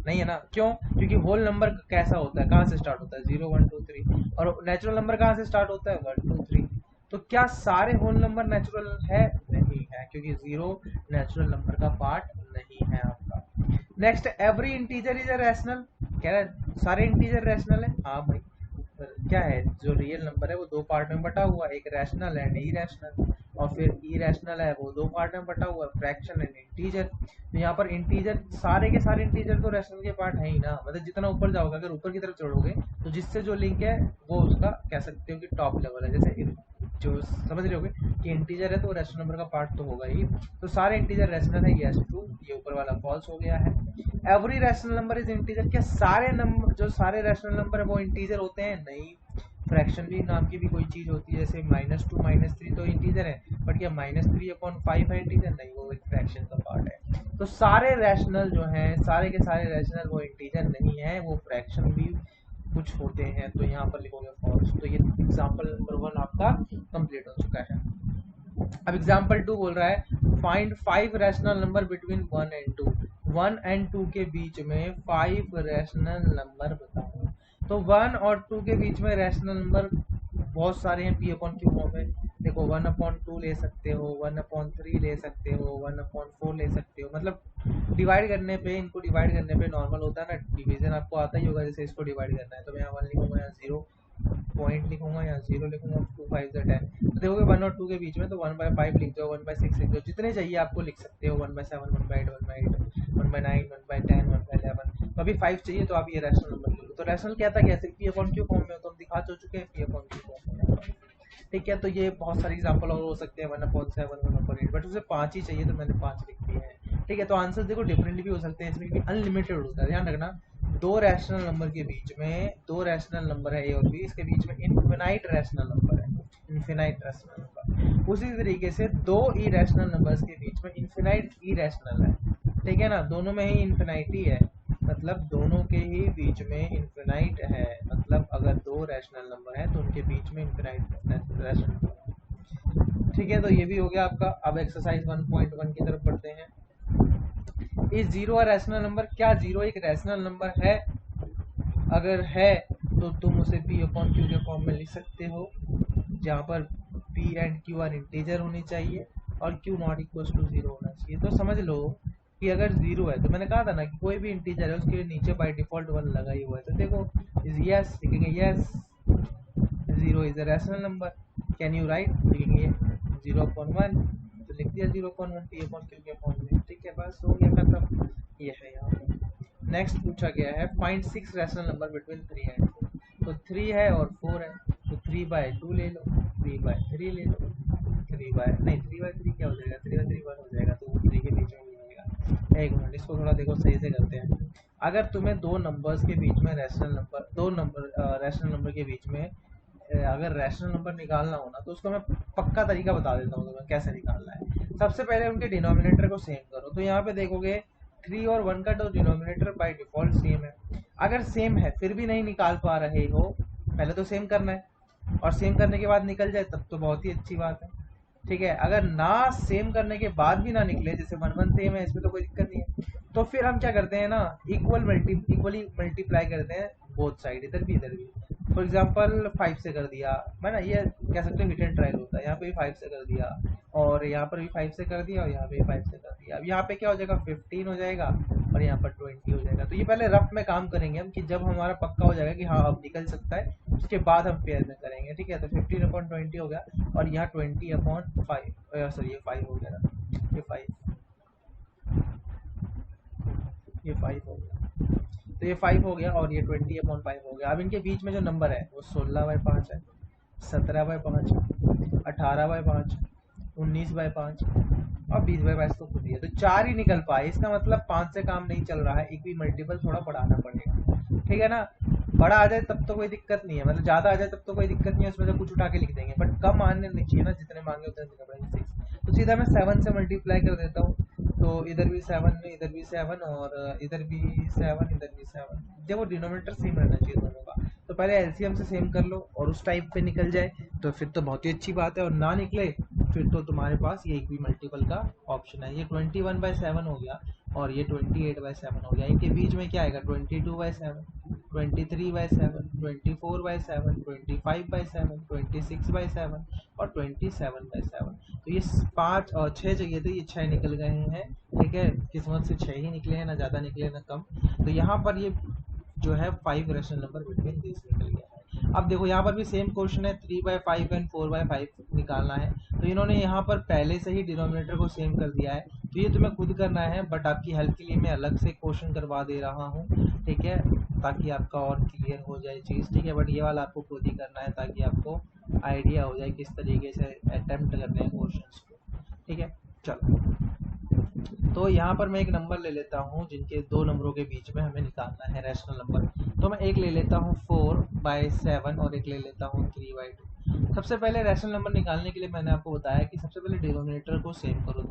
नहीं है ना, क्यों? क्योंकि होल नंबर कैसा होता है, कहाँ से स्टार्ट होता है, 0 1 2 3, और नेचुरल नंबर कहाँ से स्टार्ट होता है, 1 2 3। तो क्या सारे होल नंबर नेचुरल है? नहीं है, क्योंकि जीरो नेचुरल नंबर का पार्ट नहीं है आपका। Next, every integer is a rational. कह रहा है सारे इंटीजर रैशनल है? हाँ भाई, क्या है, जो रियल नंबर है वो दो पार्ट में बटा हुआ है, एक रैशनल एंड इरेशनल, और फिर इरेशनल है वो दो पार्ट में बटा हुआ है, फ्रैक्शन एंड इंटीजर। तो यहाँ पर इंटीजर, सारे के सारे इंटीजर तो रैशनल के पार्ट है ही ना, मतलब जितना ऊपर जाओगे, अगर ऊपर की तरफ चढ़ोगे तो जिससे जो लिंक है वो उसका कह सकते हो कि टॉप लेवल है। जैसे जो समझ रहे होगे कि इंटीजर है तो रैशनल नंबर का पार्ट तो होगा ही, तो सारे इंटीजर रैशनल है, यस ट्रू, ये ऊपर वाला फॉल्स हो गया है। Every rational number is integer. क्या सारे नंबर, जो सारे रैशनल नंबर है वो इंटीजर होते हैं? नहीं, फ्रैक्शन भी नाम की भी कोई चीज होती है, जैसे -2 -3 तो इंटीजर है, बट क्या -3/5 है इंटीजर? नहीं, वो एक फ्रैक्शन का पार्ट है। तो सारे रैशनल जो हैं, सारे के सारे रैशनल वो इंटीजर नहीं है, वो फ्रैक्शन भी कुछ होते हैं, तो यहाँ पर लिखोगे फॉल्स। तो ये एग्जाम्पल नंबर 1 आपका कंप्लीट हो चुका है। अब एग्जाम्पल 2 बोल रहा है, find 5 rational number between 1 and 2। 1 and 2 के बीच में 5 रैशनल नंबर बताओ। तो 1 और 2 के बीच में रैशनल नंबर बहुत सारे हैं पी अपॉन क्यू फॉर्म में। देखो 1/2 ले सकते हो, 1/3 ले सकते हो, 1/4 ले सकते हो, मतलब डिवाइड करने पे, इनको डिवाइड करने पे नॉर्मल होता है ना, डिवीजन आपको आता ही होगा, जैसे इसको डिवाइड करना है तो मैं यहाँ 1 लिखूंगा, यहाँ 0, पॉइंट लिखूंगा, यहाँ 0 लिखूंगा, 2 5 10। तो देखोगे 1 और 2 के बीच में तो 1/5 लिख दो, 1/6 लिख दो, जितने चाहिए आपको लिख सकते हो, 1/7, 1/8, 1/8, 1/9, 1/10, 1/11। तो अभी 5 चाहिए तो आप ये रैशनल नंबर ले लो। तो रैशनल क्या था, कैसे पी अपॉन क्यू फॉर्म में, तो हम दिखा तो चुके हैं पी अपॉन क्यू फॉर्म में। ठीक है, तो ये बहुत सारे एग्जांपल और हो सकते हैं, 1/7, 1/8, बट उसे 5 ही चाहिए तो मैंने 5 लिख दिए हैं। ठीक है, तो आंसर देखो डिफरेंट भी हो सकते हैं, इसमें भी अनलिमिटेड होता है, ध्यान रखना। दो रैशनल नंबर के बीच में, दो रैशनल नंबर है ए और बी, इसके बीच में इनफिनाइट रैशनल नंबर है, इनफिनाइट रैशनल नंबर। उसी तरीके से दो इरेशनल नंबर्स के बीच में इनफिनाइट इरेशनल है। ठीक है ना, दोनों में ही इन्फिनाइटी है, मतलब दोनों के ही बीच में इन्फिनाइट है, मतलब अगर दो रैशनल नंबर है तो उनके बीच में इन्फिनाइट रैशनल नंबर। ठीक है, तो ये भी हो गया आपका। अब एक्सरसाइज 1.1 की तरफ बढ़ते हैं। इस जीरो और रैशनल नंबर, क्या जीरो एक रैशनल नंबर है? अगर है तो तुम उसे पी अपॉन क्यू के फॉर्म में लिख सकते हो, जहाँ पर P and Q R integer होनी चाहिए और क्यू नॉट इक्वल टू 0 होना चाहिए। तो समझ लो कि अगर 0 है, तो मैंने कहा था ना कि कोई भी इंटीजर है उसके नीचे बाय डिफॉल्ट 1 लगा ही हुआ है। तो देखो इज यस, लिखेंगे yes 0 is a rational number, can you right, लिखेंगे 0/1, तो लिख दिया 0/1 पी अपॉन क्यू के फॉर्म में। ठीक है, बस हो गया खत्म। ये है यहाँ पे। नेक्स्ट पूछा गया है find 6 rational number between 3 and 4। तो 3 है और 4 है, तो 3/2 ले लो, 3/3 ले लो, 3/3 क्या हो जाएगा, 3/3 1 हो जाएगा, तो 3 के बीच में हो जाएगा। एक मिनट, इसको थोड़ा देखो सही से करते हैं। अगर तुम्हें दो नंबर्स के बीच में रैशनल नंबर, रैशनल नंबर के बीच में अगर रैशनल नंबर निकालना हो ना, तो उसका मैं पक्का तरीका बता देता हूँ तुम्हें कैसे निकालना है। सबसे पहले उनके डिनोमिनेटर को सेम करो। तो यहाँ पे देखोगे 3 और 1 का तो डिनोमिनेटर बाय डिफॉल्ट सेम है। अगर सेम है फिर भी नहीं निकाल पा रहे हो, पहले तो सेम करना है, और सेम करने के बाद निकल जाए तब तो बहुत ही अच्छी बात है। ठीक है, अगर ना सेम करने के बाद भी ना निकले, जैसे 1 सेम है, इसमें तो कोई दिक्कत नहीं है, तो फिर हम क्या करते हैं ना, इक्वली मल्टीप्लाई करते हैं बोथ साइड, इधर भी। फॉर एग्जाम्पल 5 से कर दिया, मैं ना ये कह सकते हो हिट एंड ट्रायल होता है, यहाँ पे भी 5 से कर दिया और यहाँ पर भी 5 से कर दिया और यहाँ पे भी 5 से कर दिया। अब यहाँ पे क्या हो जाएगा, 15 हो जाएगा और यहाँ पर 20 हो जाएगा। तो ये पहले रफ में काम करेंगे हम, कि जब हमारा पक्का हो जाएगा कि हाँ अब निकल सकता है, उसके बाद हम पेयर में करेंगे। ठीक है, तो 15/20 हो गया और यहाँ 20/5, सॉरी ये 5 हो गया ना, ये 5 हो गया, तो ये 5 हो गया और ये 20/5 हो गया। अब इनके बीच में जो नंबर है वो 16/5 है, 17/5, 18/5, 19/5 और 20/5 तो खुद ही है, तो 4 ही निकल पाए। इसका मतलब 5 से काम नहीं चल रहा है, एक भी मल्टीपल थोड़ा बढ़ाना पड़ेगा। ठीक है ना, बड़ा आ जाए तब तो कोई दिक्कत नहीं है, मतलब ज्यादा आ जाए तब तो कोई दिक्कत नहीं है, उसमें से कुछ उठा के लिख देंगे, बट कम आने नहीं चाहिए ना, जितने मांगे उतने देने पड़ेंगे। 6 तो सीधा मैं 7 से मल्टीप्लाई कर देता हूँ, तो इधर भी 7, इधर भी 7 और इधर भी 7, इधर भी 7। देखो डिनोमिनेटर सेम रहना चाहिए दोनों का, तो पहले एलसीएम से सेम कर लो और उस टाइप पे निकल जाए तो फिर तो बहुत ही अच्छी बात है, और ना निकले फिर तो तुम्हारे पास ये एक भी मल्टीपल का ऑप्शन है। ये 21/7 हो गया और ये 28/7 हो गया। इनके बीच में क्या आएगा, 22/7, 23/7, 24/7, 25/7, 26/7 और 27/7। तो ये 5 और 6 चाहिए थे, ये 6 निकल गए हैं। ठीक है, किस्मत से 6 ही निकले हैं, ना ज़्यादा निकले ना कम। तो यहाँ पर ये जो है 5 रैशनल नंबर बिटवीन दिस निकल गया है। अब देखो यहाँ पर भी सेम क्वेश्चन है, 3/5 एंड 4/5 निकालना है। तो इन्होंने यहाँ पर पहले से ही डिनोमिनेटर को सेम कर दिया है, तो ये तुम्हें खुद करना है, बट आपकी हेल्प के लिए मैं अलग से क्वेश्चन करवा दे रहा हूँ। ठीक है, ताकि आपका और क्लियर हो जाए चीज़। ठीक है, बट ये वाला आपको खुद ही करना है ताकि आपको आइडिया हो जाए किस तरीके से अटेम्प्ट करने हैं क्वेश्चंस को। ठीक है, चलो तो यहाँ पर मैं एक नंबर ले लेता हूँ, जिनके दो नंबरों के बीच में हमें निकालना है रैशनल नंबर। तो मैं एक ले लेता हूँ 4/7 और एक ले लेता हूँ 3/2। सबसे पहले रैशनल नंबर निकालने के लिए मैंने आपको बताया कि सबसे पहले डिनोमिनेटर को सेम करो,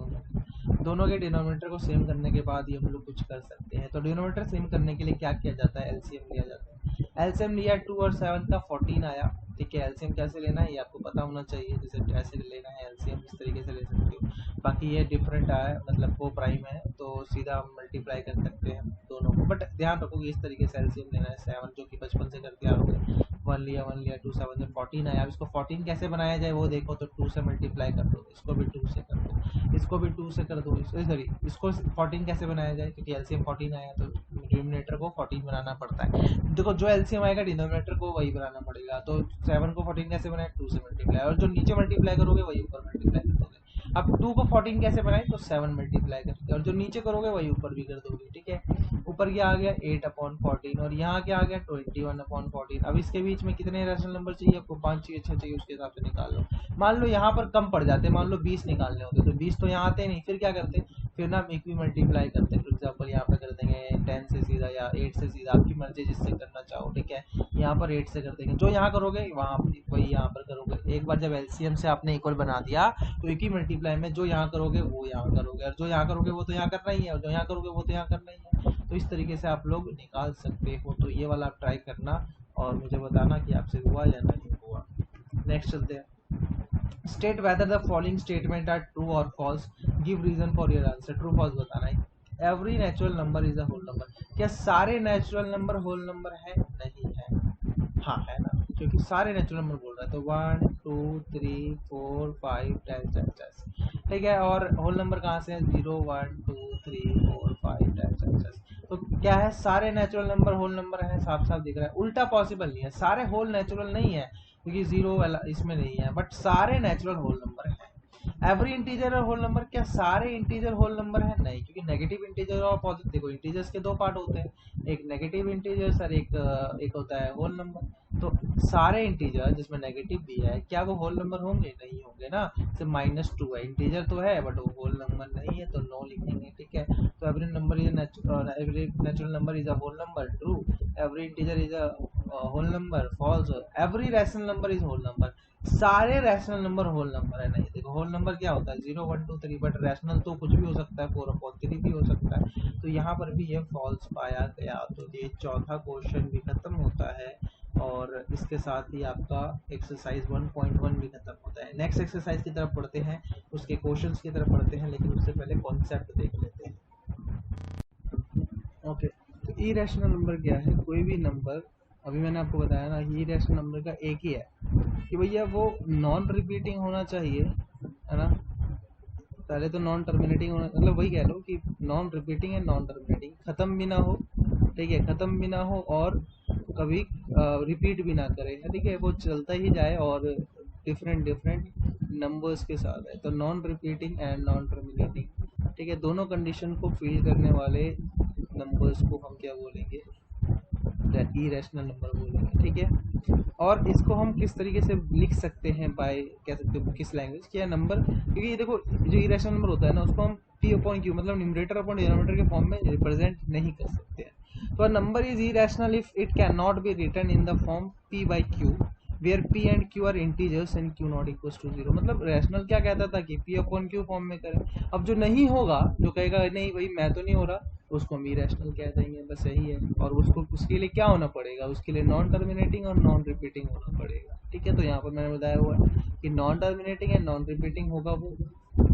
दोनों के डिनोमिनेटर को सेम करने के बाद ही हम लोग कुछ कर सकते हैं। तो डिनोमिनेटर सेम करने के लिए क्या किया जाता है, एलसीएम लिया जाता है। एलसीएम लिया 2 और 7 का 14 आया। ठीक है, एलसीएम कैसे लेना है ये आपको पता होना चाहिए, जैसे ऐसे लेना है एलसीएम, इस तरीके से ले सकते हो। बाकी ये डिफरेंट आया, मतलब वो प्राइम है तो सीधा हम मल्टीप्लाई कर सकते हैं दोनों को, बट ध्यान रखो कि इस तरीके से एलसीएम लेना है। 7 जो कि बचपन से करते आ रहे हैं, 1 लिया 2 7 से 14 आया। अब इसको 14 कैसे बनाया जाए वो देखो, तो 2 से मल्टीप्लाई कर दो, इसको भी 2 से कर दो, इसको भी 2 से कर दो, सॉरी इसको 14 कैसे बनाया जाए, क्योंकि एलसीएम 14 आया तो डिनोमिनेटर को 14 बनाना पड़ता है। देखो जो एलसीएम आएगा डिनोमिनेटर को वही बनाना पड़ेगा, तो 7 को 14 कैसे बनाए, 2 से मल्टीप्लाई, और जो नीचे मल्टीप्लाई करोगे वही ऊपर मल्टीप्लाई कर दोगे। अब 2 को 14 कैसे बनाए, तो 7 मल्टीप्लाई करके, और जो नीचे करोगे वही ऊपर भी कर दोगे, ठीक है। ऊपर क्या आ गया 8/14, और यहाँ क्या आ गया 21/14। अब इसके बीच में कितने रैशनल नंबर चाहिए आपको, 5 चाहिए, 6 चाहिए, उसके हिसाब से निकाल लो। मान लो यहाँ पर कम पड़ जाते, मान लो 20 निकालने होते, तो 20 तो यहाँ आते नहीं, फिर क्या करते, फिर ना हम एक भी मल्टीप्लाई करते। फॉर एग्जाम्पल यहाँ पर कर देंगे 10 से सीधा या 8 से सीधा, आपकी मर्जी जिससे करना चाहो, ठीक है। यहाँ पर 8 से कर देंगे, जो यहाँ करोगे वहाँ वही यहाँ पर करोगे। एक बार जब एलसीएम से आपने इक्वल बना दिया तो एक ही मल्टीप्लाई में जो यहाँ करोगे वो यहाँ करोगे, और जो यहाँ करोगे वो तो यहाँ करना ही है, और जो यहाँ करोगे वो तो यहाँ करना ही है। तो इस तरीके से आप लोग निकाल सकते हो। तो ये वाला आप ट्राई करना और मुझे बताना कि आपसे हुआ या नहीं हुआ। नेक्स्ट चलते हैं। State whether the following statement are true और false, give reason for your answer. True false बताना है। Every natural number is a whole number. क्या सारे नेचुरल नंबर होल नंबर है? नहीं है। हाँ है ना, क्योंकि सारे नेचुरल नंबर बोल रहा है, तो 1 2 3 4 5 10 ठीक है। और होल नंबर कहाँ से है, 0 1 2 3 4 5 10 तो क्या है, सारे नेचुरल नंबर होल नंबर है, साफ साफ दिख रहा है। उल्टा पॉसिबल नहीं है, सारे होल नेचुरल नहीं है क्योंकि 0 इसमें नहीं है, बट सारे नेचुरल होल नंबर है। एवरी इंटीजर और होल नंबर, क्या सारे इंटीजर होल नंबर है? नहीं, क्योंकि नेगेटिव इंटीजर और पॉजिटिव, देखो इंटीजर्स के दो पार्ट होते हैं, एक नेगेटिव इंटीजर्स और एक होता है होल नंबर। तो सारे इंटीजर जिसमें नेगेटिव भी है, क्या वो होल नंबर होंगे? नहीं होंगे ना। सिर्फ -2 है, इंटीजर तो है बट वो होल नंबर नहीं है, तो नो लिखेंगे, ठीक है। तो every number is every natural number is a whole number, true. Every integer is a whole number, false. Every rational number is whole number, सारे रैशनल नंबर होल नंबर है। नहीं, देखो होल नंबर क्या होता है, 0 1 2 3, बट रैशनल तो कुछ भी हो सकता है, 4/3 भी हो सकता है। तो यहाँ पर भी ये फॉल्स पाया गया। तो ये चौथा क्वेश्चन भी खत्म होता है और इसके साथ ही आपका एक्सरसाइज 1.1 भी खत्म होता है। नेक्स्ट एक्सरसाइज की तरफ बढ़ते हैं, उसके क्वेश्चंस की तरफ बढ़ते हैं, लेकिन उससे पहले कॉन्सेप्ट देख लेते हैं। ओके, तो इरेशनल नंबर क्या है? कोई भी नंबर, अभी मैंने आपको बताया ना, इरेशनल नंबर का एक ही है कि भैया वो नॉन रिपीटिंग होना चाहिए, है ना। पहले तो नॉन टर्मिनेटिंग होना, मतलब वही कह लो कि नॉन रिपीटिंग है, नॉन टर्मिनेटिंग, खत्म भी ना हो, ठीक है, खत्म भी ना हो और कभी रिपीट भी ना करे, ठीक है, वो चलता ही जाए और डिफरेंट नंबर्स के साथ है। तो non repeating and non terminating, ठीक है, दोनों कंडीशन को फिल करने वाले नंबर्स को हम क्या बोलेंगे, इरेशनल नंबर बोलेंगे, ठीक है। और इसको हम किस तरीके से लिख सकते हैं, बाय कह सकते हो किस लैंग्वेज, क्या नंबर, क्योंकि देखो जो इरेशनल नंबर होता है ना, उसको हम P/Q मतलब न्यूमरेटर अपॉन डिनोमिनेटर के फॉर्म में रिप्रेजेंट नहीं कर सकते हैं। तो number is irrational if it can not be written in the form P/Q where P and Q are integers and Q not equals to 0। मतलब रैशनल क्या कहता था कि P/Q फॉर्म में करें। अब जो नहीं होगा, जो कहेगा नहीं भाई मैं तो नहीं हो रहा, उसको हम इरेशनल कह देंगे, बस यही है। और उसको उसके लिए क्या होना पड़ेगा, उसके लिए नॉन टर्मिनेटिंग और नॉन रिपीटिंग होना पड़ेगा, ठीक है। तो यहाँ पर मैंने बताया हुआ है कि non terminating and non repeating होगा वो,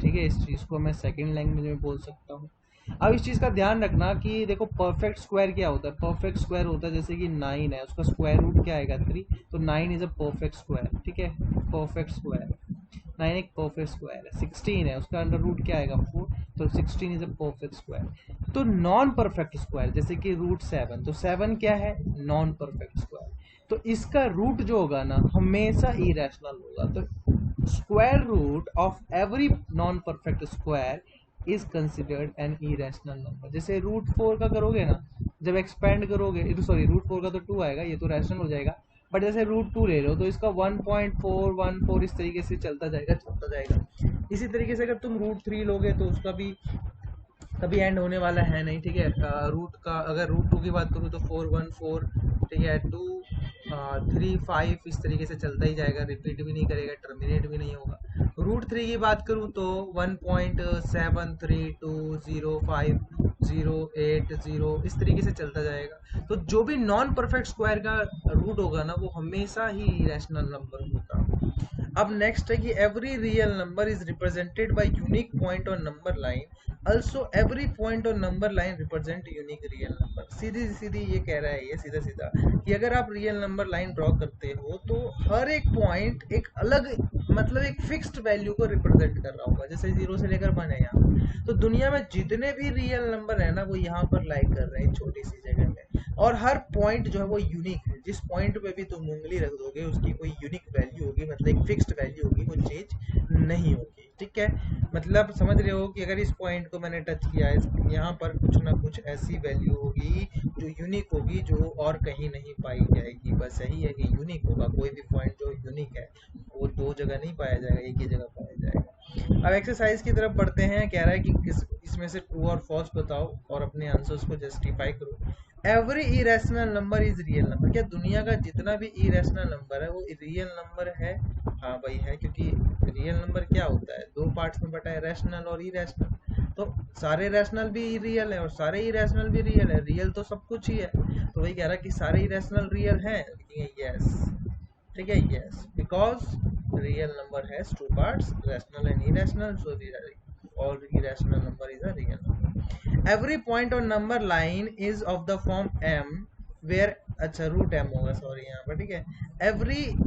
ठीक है। इस चीज़ को मैं सेकेंड लैंग्वेज में बोल सकता हूँ। अब इस चीज़ का ध्यान रखना कि देखो परफेक्ट स्क्वायर क्या होता है, परफेक्ट स्क्वायर होता है जैसे कि 9 है, उसका स्क्वायर रूट क्या आएगा 3, तो 9 इज अ परफेक्ट स्क्वायर, ठीक है, परफेक्ट स्क्वायर। 9 एक परफेक्ट स्क्वायर है। 16 है, उसका अंडर रूट क्या आएगा 4, तो 16 इज अ परफेक्ट स्क्वायर। तो नॉन परफेक्ट स्क्वायर जैसे कि √7, तो 7 क्या है, नॉन परफेक्ट स्क्वायर, तो इसका रूट जो होगा ना हमेशा इरेशनल होगा। तो square root of every non perfect square is considered an irrational number. जैसे √4 का करोगे ना, जब एक्सपेंड करोगे, सॉरी √4 का तो 2 आएगा, ये तो रैशनल हो जाएगा, बट जैसे √2 ले लो तो इसका 1.414 इस तरीके से चलता जाएगा। इसी तरीके से अगर तुम √3 लोगे तो उसका भी कभी एंड होने वाला है नहीं, ठीक है। रूट का अगर √2 की बात करूँ तो 414, ठीक है, 2 3 5 इस तरीके से चलता ही जाएगा, रिपीट भी नहीं करेगा, टर्मिनेट भी नहीं होगा। √3 की बात करूँ तो 1.73205 इस तरीके से चलता जाएगा। तो जो भी नॉन परफेक्ट स्क्वायर का रूट होगा ना वो हमेशा ही इरेशनल नंबर होगा। अब नेक्स्ट है कि every real number is represented by unique point और number line, also every point और number line represent unique real number. सीधी ये कह रहा है, ये सीधा कि अगर आप रियल नंबर लाइन ड्रॉ करते हो तो हर एक पॉइंट एक अलग, मतलब एक फिक्स्ड वैल्यू को रिप्रेजेंट कर रहा होगा। जैसे 0 से लेकर 1 है यहाँ, तो दुनिया में जितने भी रियल नंबर है ना वो यहाँ पर लाइक कर रहे हैं छोटी सी जगह में, और हर पॉइंट जो है वो यूनिक है। जिस पॉइंट पे भी तुम उंगली रख दोगे उसकी कोई यूनिक वैल्यू होगी, मतलब एक फिक्स्ड वैल्यू होगी, वो चेंज नहीं होगी। ठीक है, मतलब समझ रहे हो कि अगर इस पॉइंट को मैंने टच किया है, यहाँ पर कुछ ना कुछ ऐसी वैल्यू होगी जो यूनिक होगी, जो और कहीं नहीं पाई जाएगी। बस यही है कि यूनिक होगा, कोई भी पॉइंट जो यूनिक है वो दो जगह नहीं पाया जाएगा, एक ही जगह पाया जाएगा। अब एक्सरसाइज की तरफ बढ़ते हैं। कह रहा है कि इसमें से ट्रू और फॉल्स बताओ और अपने आंसर्स को जस्टिफाई करो। Every irrational number is real number. क्या दुनिया का जितना भी इरेशनल नंबर है वो रियल नंबर है? हाँ भाई है, क्योंकि रियल नंबर क्या होता है, दो पार्ट्स में बटा है, रैशनल और इरेशनल। तो सारे रैशनल भी रियल है और सारे इरेशनल भी रियल है। रियल तो सब कुछ ही है, तो वही कह रहा है कि सारे इरेशनल रियल हैं। यस, ठीक है, yes, because real number has two parts, rational and irrational, so all irrational number is a real number. Every point on number line is of the form m where, अच्छा रूट m होगा, सॉरी यहाँ पर, ठीक है। every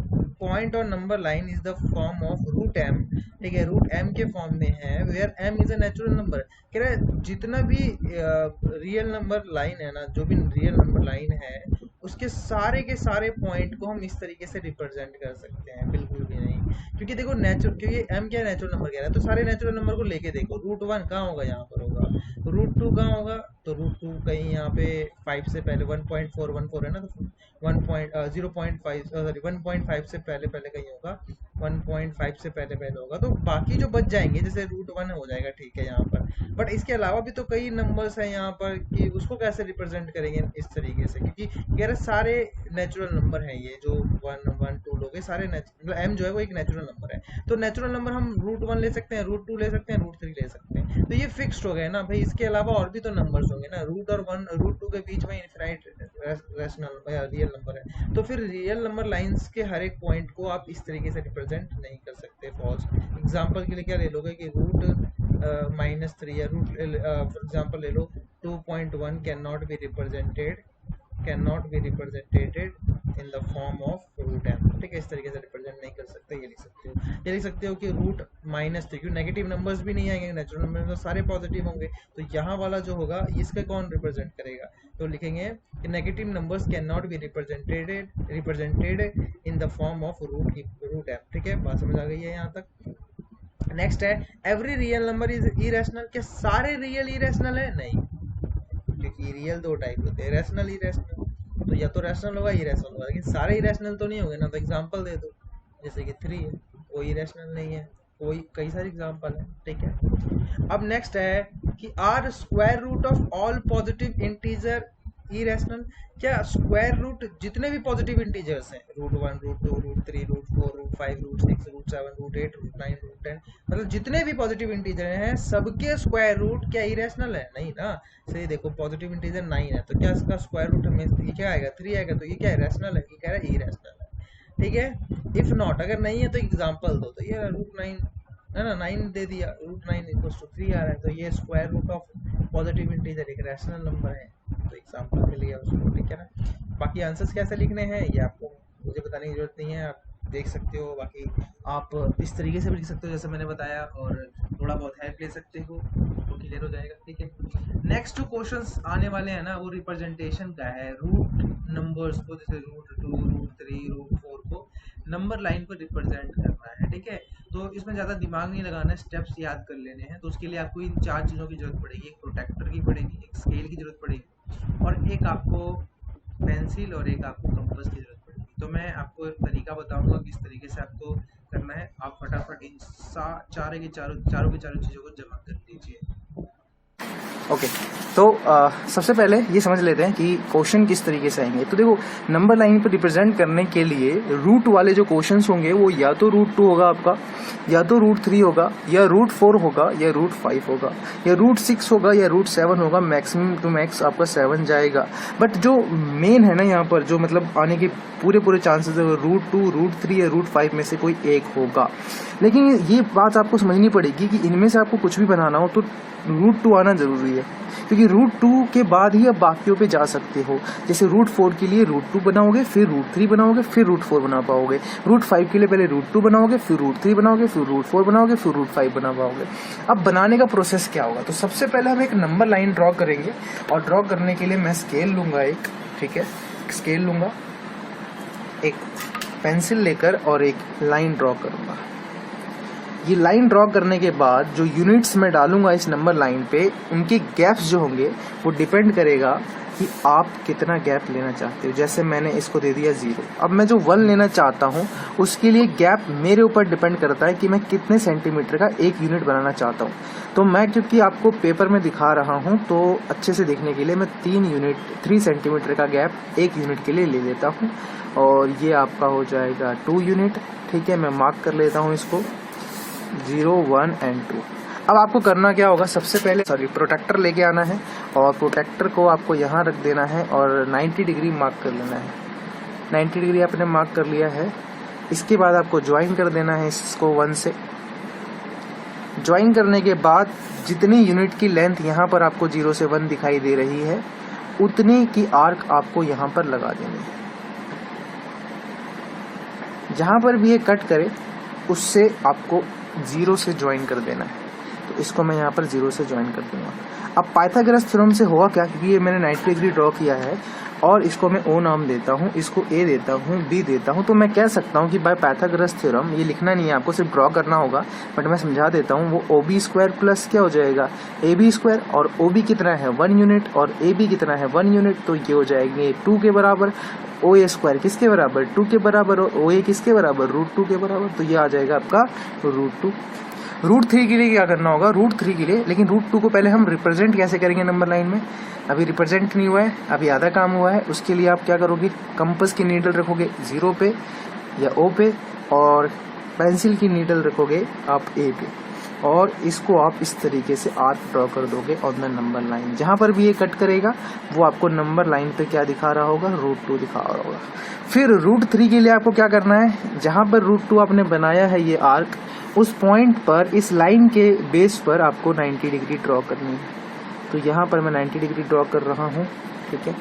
point on number line is the form of root m, ठीक है, रूट m के फॉर्म में है, where m is a natural number। कह रहा है जितना भी रियल नंबर लाइन है ना, जो भी रियल नंबर लाइन है उसके सारे के सारे पॉइंट को हम इस तरीके से रिप्रेजेंट कर सकते हैं। बिल्कुल भी नहीं, क्योंकि देखो नेचुरल, क्योंकि m क्या नेचुरल नंबर कह रहा है, तो सारे नेचुरल नंबर को लेके देखो। रूट 1 कहाँ होगा, यहाँ पर होगा। रूट 2 कहाँ होगा, तो रूट 2 कहीं यहाँ पे 5 से पहले 1.414 है ना, तो 1.5 से पहले कहीं होगा, 1.5 से पहले होगा। तो बाकी जो बच जाएंगे, जैसे रूट 1 हो जाएगा, ठीक है यहाँ पर। बट इसके अलावा भी तो कई नंबर्स हैं यहाँ पर, कि उसको कैसे रिप्रेजेंट करेंगे इस तरीके से, क्योंकि कह रहे सारे नेचुरल नंबर हैं ये, जो 1 1 2 लोगे सारे, मतलब m जो है वो एक नेचुरल नंबर है। तो नेचुरल नंबर हम रूट 1 ले सकते हैं, रूट 2 ले सकते हैं, रूट 3 ले सकते हैं। तो ये फिक्स्ड हो गए ना भाई। इसके अलावा और भी तो नंबर्स होंगे ना, रूट 2 के बीच में इनफिनाइट रैशनल रियल नंबर है। तो फिर रियल नंबर लाइंस के हर एक पॉइंट को आप इस तरीके से रिप्रेजेंट नहीं कर सकते। फॉल्स। एग्जांपल के लिए क्या ले लोगे कि रूट -3 या रूट, फॉर एग्जांपल ले लो 2.1 can not be represented in the form of root m, ठीक है। इस तरीके से रिप्रेजेंट नहीं कर सकते। ये लिख सकते हो, ये लिख सकते हो कि रूट -3, क्योंकि नेगेटिव नंबर्स भी नहीं आएंगे, नेचुरल नंबर तो सारे पॉजिटिव होंगे, तो यहाँ वाला जो होगा इसका कौन रिप्रेजेंट करेगा, तो लिखेंगे कि negative numbers can not be represented in the form of root m, ठीक है। बात समझ आ गई है यहाँ तक। नेक्स्ट है every real number is irrational. क्या सारे रियल इरेशनल है? नहीं, क्योंकि रियल दो टाइप होते हैं, रैशनल इरेशनल। तो या तो रैशनल होगा इरेशनल होगा, लेकिन सारे इरेशनल तो नहीं होंगे ना। तो एग्जांपल दे दो, जैसे कि 3 है, कोई इरेशनल नहीं है, कोई कई सारे एग्जांपल है, ठीक है। अब नेक्स्ट है कि are square root of all positive integer irrational. क्या स्क्वायर रूट जितने भी पॉजिटिव इंटीजर्स हैं, root 1 root 2 root 3 root 4 root 5 root 6 root 7 root 8 root 9 root 10, मतलब जितने भी पॉजिटिव इंटीजर हैं सबके स्क्वायर रूट क्या इरेशनल है? नहीं ना। सही देखो, पॉजिटिव इंटीजर 9 है, तो क्या इसका स्क्वायर रूट में ये क्या आएगा? 3 आएगा, तो ये क्या है? रैशनल है। ये कह रहा है इरेशनल है, ठीक है। इफ नॉट, अगर नहीं है तो एग्जाम्पल दो, तो ये रूट 9 है ना, 9 दे दिया, रूट 9 इक्वल्स टू 3 आ रहा है, तो ये square root of positive integer एक रैशनल नंबर है, तो एग्जांपल मिल गया उसको, ठीक है ना। बाकी आंसर्स कैसे लिखने हैं ये आपको मुझे बताने की जरूरत नहीं है, आप देख सकते हो। बाकी आप इस तरीके से भी लिख सकते हो जैसे मैंने बताया, और थोड़ा बहुत हेल्प ले सकते हो तो क्लियर हो जाएगा, ठीक है। नेक्स्ट जो क्वेश्चंस आने वाले हैं ना, वो रिप्रेजेंटेशन का है। रूट नंबर्स को, जैसे रूट 2 रूट 3 रूट 4 को नंबर लाइन पर रिप्रेजेंट करना है, ठीक है। तो इसमें ज़्यादा दिमाग नहीं लगाना है, स्टेप्स याद कर लेने हैं। तो उसके लिए आपको इन 4 चीज़ों की जरूरत पड़ेगी। एक प्रोटेक्टर की पड़ेगी, एक स्केल की जरूरत पड़ेगी, और एक आपको पेंसिल और एक आपको कंपास की जरूरत पड़ेगी। तो मैं आपको एक तरीका बताऊंगा किस तरीके से आपको करना है। आप फटाफट इन चारों की चारों चीज़ों को जमा कर लीजिए। ओके, तो सबसे पहले ये समझ लेते हैं कि क्वेश्चन किस तरीके से आएंगे। तो देखो, नंबर लाइन पर रिप्रेजेंट करने के लिए रूट वाले जो क्वेश्चंस होंगे वो या तो रूट 2 होगा आपका, या तो रूट 3 होगा, या रूट 4 होगा, या रूट 5 होगा, या रूट 6 होगा, या रूट 7 होगा। मैक्सिमम टू मैक्स आपका 7 जाएगा। बट जो मेन है ना यहाँ पर, जो मतलब आने के पूरे चांसेस है, रूट 2, रूट 3 या रूट 5 में से कोई एक होगा। लेकिन ये बात आपको समझनी पड़ेगी कि इनमें से आपको कुछ भी बनाना हो तो रूट 2 आना जरूरी है। क्योंकि रूट 2 के बाद ही अब बाकियों पे जा सकते हो। जैसे रूट 4 के लिए रूट 2 बनाओगे, फिर रूट 3 बनाओगे, फिर रूट 4 बना पाओगे। रूट 5 के लिए पहले रूट 2 बनाओगे, फिर रूट 3 बनाओगे, फिर रूट 4 बनाओगे, फिर रूट 5 बना पाओगे। अब बनाने का प्रोसेस क्या होगा, तो सबसे पहले हम एक नंबर लाइन ड्रॉ करेंगे, और ड्रॉ करने के लिए मैं स्केल लूंगा एक, ठीक है, स्केल लूंगा, एक पेंसिल लेकर और एक लाइन ड्रॉ करूंगा। ये लाइन ड्रॉ करने के बाद जो यूनिट्स मैं डालूंगा इस नंबर लाइन पे, उनके गैप्स जो होंगे वो डिपेंड करेगा कि आप कितना गैप लेना चाहते हो। जैसे मैंने इसको दे दिया 0। अब मैं जो 1 लेना चाहता हूँ उसके लिए गैप मेरे ऊपर डिपेंड करता है कि मैं कितने सेंटीमीटर का एक यूनिट बनाना चाहता हूँ। तो मैं क्योंकि आपको पेपर में दिखा रहा हूँ तो अच्छे से देखने के लिए मैं 3 सेंटीमीटर का गैप एक यूनिट के लिए ले लेता हूँ, और ये आपका हो जाएगा 2 यूनिट। ठीक है, मैं मार्क कर लेता हूँ इसको 0, 1 एंड 2। अब आपको करना क्या होगा, सबसे पहले प्रोटेक्टर लेके आना है, और प्रोटेक्टर को आपको यहाँ रख देना है और 90 डिग्री मार्क कर लेना है। 90 डिग्री आपने मार्क कर लिया है। इसके बाद आपको ज्वाइन कर देना है इसको 1 से। ज्वाइन करने के बाद जितनी यूनिट की लेंथ यहाँ पर आपको 0 से 1 दिखाई दे रही है, उतनी की आर्क आपको यहाँ पर लगा देनी है। जहाँ पर भी ये कट करे उससे आपको 0 से ज्वाइन कर देना है। तो इसको मैं यहाँ पर 0 से ज्वाइन कर दूंगा। अब पाइथागोरस थ्योरम से हुआ क्या, क्योंकि ये मैंने 90 डिग्री ड्रॉ किया है और इसको मैं O नाम देता हूँ, इसको A देता हूँ, B देता हूँ, तो मैं कह सकता हूँ कि बाय पाइथागोरस थ्योरम, ये लिखना नहीं है आपको, सिर्फ ड्रॉ करना होगा, बट मैं समझा देता हूँ। वो OB² प्लस क्या हो जाएगा AB², और OB कितना है 1 यूनिट और AB कितना है 1 यूनिट, तो ये हो जाएंगे 2 के बराबर। OA² किसके बराबर 2 के बराबर, और OA किसके बराबर √2 के बराबर, तो ये आ जाएगा आपका √2। √3 के लिए क्या करना होगा, √3 के लिए, लेकिन √2 को पहले हम रिप्रेजेंट कैसे करेंगे नंबर लाइन में, अभी रिप्रेजेंट नहीं हुआ है, अभी आधा काम हुआ है। उसके लिए आप क्या करोगे, कंपास की नीडल रखोगे 0 पे या O पे, और पेंसिल की नीडल रखोगे आप A पे, और इसको आप इस तरीके से आर्क ड्रॉ कर दोगे ऑन द नंबर लाइन। जहां पर भी ये कट करेगा वो आपको नंबर लाइन पे क्या दिखा रहा होगा, √2 दिखा रहा होगा। फिर √3 के लिए आपको क्या करना है, जहां पर √2 आपने बनाया है ये आर्क, उस पॉइंट पर इस लाइन के बेस पर आपको 90 डिग्री ड्रॉ करनी है। तो यहाँ पर मैं 90 डिग्री ड्रॉ कर रहा हूँ। ठीक है,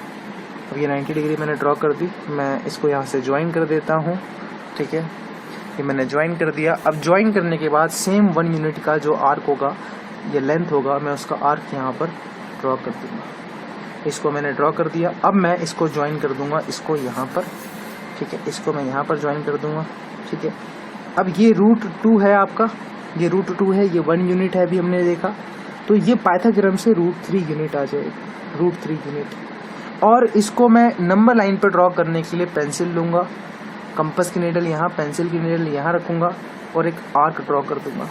अब ये 90 डिग्री मैंने ड्रॉ कर दी, मैं इसको यहाँ से ज्वाइन कर देता हूँ। ठीक है, ये मैंने ज्वाइन कर दिया। अब ज्वाइन करने के बाद सेम 1 यूनिट का जो आर्क होगा या लेंथ होगा, मैं उसका आर्क यहाँ पर ड्रॉ कर दूंगा। इसको मैंने ड्रॉ कर दिया। अब मैं इसको ज्वाइन कर दूंगा, इसको यहाँ पर। ठीक है, इसको मैं यहाँ पर ज्वाइन कर दूंगा। ठीक है, अब ये √2 है आपका, ये √2 है, ये 1 यूनिट है, अभी हमने देखा। तो ये पाइथागोरस से √3 यूनिट आ जाएगा, √3 यूनिट। और इसको मैं नंबर लाइन पर ड्रॉ करने के लिए पेंसिल लूंगा, कंपास की नीडल यहाँ, पेंसिल की नीडल यहाँ रखूंगा और एक आर्क ड्रॉ कर दूंगा।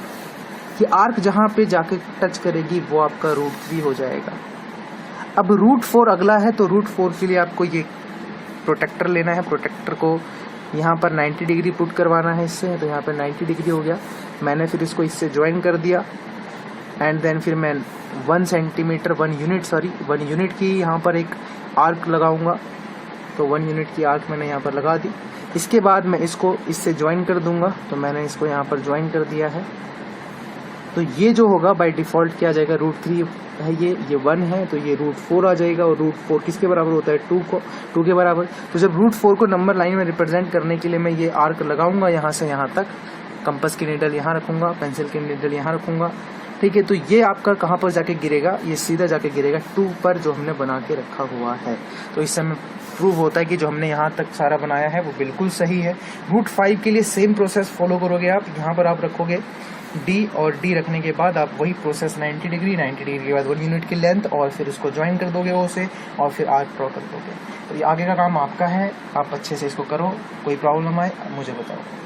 ये आर्क जहाँ पे जाके टच करेगी वो आपका √3 हो जाएगा। अब √4 अगला है, तो √4 के लिए आपको ये प्रोटेक्टर लेना है। प्रोटेक्टर को यहाँ पर 90 डिग्री पुट करवाना है इससे, तो यहाँ पर 90 डिग्री हो गया। मैंने फिर इसको इससे ज्वाइन कर दिया, एंड देन फिर मैं 1 यूनिट की यहाँ पर एक आर्क लगाऊंगा। तो 1 यूनिट की आर्क मैंने यहाँ पर लगा दी। इसके बाद मैं इसको इससे ज्वाइन कर दूंगा, तो मैंने इसको यहाँ पर ज्वाइन कर दिया है। तो ये जो होगा बाय डिफॉल्ट क्या आ जाएगा, √3 है, ये 1 है, तो ये √4 आ जाएगा। और √4 किसके बराबर होता है, 2 के बराबर। तो जब √4 को नंबर लाइन में रिप्रेजेंट करने के लिए मैं ये आर्क लगाऊंगा यहाँ से यहाँ तक, कंपास की नीडल यहाँ रखूंगा, पेंसिल की नीडल यहाँ रखूंगा। ठीक है, तो ये आपका कहाँ पर जाके गिरेगा, ये सीधा जाके गिरेगा 2 पर, जो हमने बना के रखा हुआ है। तो इस समय प्रूव होता है कि जो हमने यहाँ तक सारा बनाया है वो बिल्कुल सही है। √5 के लिए सेम प्रोसेस फॉलो करोगे आप। यहाँ पर आप रखोगे D, और D रखने के बाद आप वही प्रोसेस 90 डिग्री के बाद 1 यूनिट की लेंथ, और फिर उसको ज्वाइन कर दोगे O से, और फिर आर्क ड्रॉ कर दोगे। तो ये आगे का काम आपका है, आप अच्छे से इसको करो। कोई प्रॉब्लम आए मुझे बताओ।